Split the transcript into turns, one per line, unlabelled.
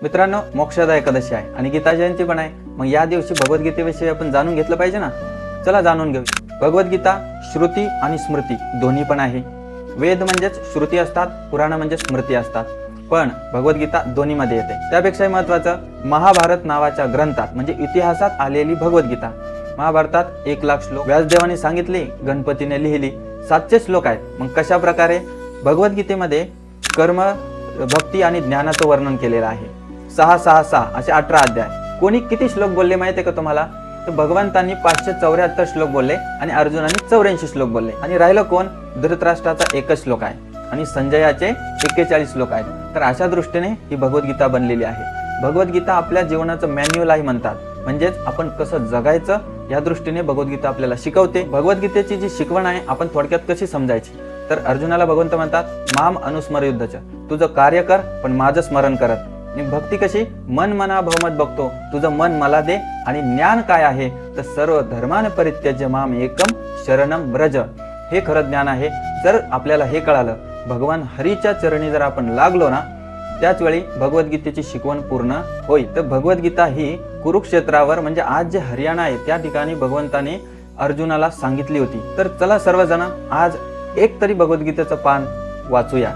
मित्रांनो, मोक्षदा एकादशी आहे आणि गीता जयंती पण आहे. मग या दिवशी भगवद्गीतेविषयी आपण जाणून घेतलं पाहिजे ना. चला जाणून घेऊ. भगवद्गीता श्रुती आणि स्मृती दोन्ही पण आहे. वेद म्हणजेच श्रुती असतात, पुराण म्हणजे स्मृती असतात, पण भगवद्गीता दोन्ही मध्ये येते. त्यापेक्षाही महत्वाचं, महाभारत नावाच्या ग्रंथात म्हणजे इतिहासात आलेली भगवद्गीता. महाभारतात 1,00,000 श्लोक व्यासदेवाने सांगितले, गणपतीने लिहिली. 700 श्लोक आहेत. मग कशा प्रकारे भगवद्गीतेमध्ये कर्म, भक्ती आणि ज्ञानाचं वर्णन केलेलं आहे. 666 असे 18 अध्याय. कोणी किती श्लोक बोलले माहिती आहे का तुम्हाला? तर भगवंतांनी 574 श्लोक बोलले आणि अर्जुनाने 84 श्लोक बोलले. आणि राहिलं कोण? धृतराष्ट्राचा 1 श्लोक आहे आणि संजयाचे 41 श्लोक आहेत. तर अशा दृष्टीने ही भगवद्गीता बनलेली आहे. भगवद्गीता आपल्या जीवनाचं मॅन्युअल आहे म्हणतात, म्हणजेच आपण कसं जगायचं या दृष्टीने भगवद्गीता आपल्याला शिकवते. भगवद्गीतेची जी शिकवण आहे आपण थोडक्यात कशी समजायची? तर अर्जुनाला भगवंत म्हणतात, माम अनुस्मर युद्धच, तुझं कार्य कर पण माझं स्मरण करत. आणि भक्ती कशी? मन मना भवमत बघतो, तुझं मन मला दे. आणि ज्ञान काय आहे? तर सर्व धर्मान परित्यज्य माम एकम शरणम व्रज. हे खरं ज्ञान आहे. जर आपल्याला हे कळालं, भगवान हरीच्या चरणी जर आपण लागलो ना, त्याच वेळी भगवद्गीतेची शिकवण पूर्ण होईल. तर भगवद्गीता ही कुरुक्षेत्रावर म्हणजे आज जे हरियाणा आहे त्या ठिकाणी भगवंताने अर्जुनाला सांगितली होती. तर चला सर्वजण आज एक तरी भगवद्गीतेचं पान वाचूया.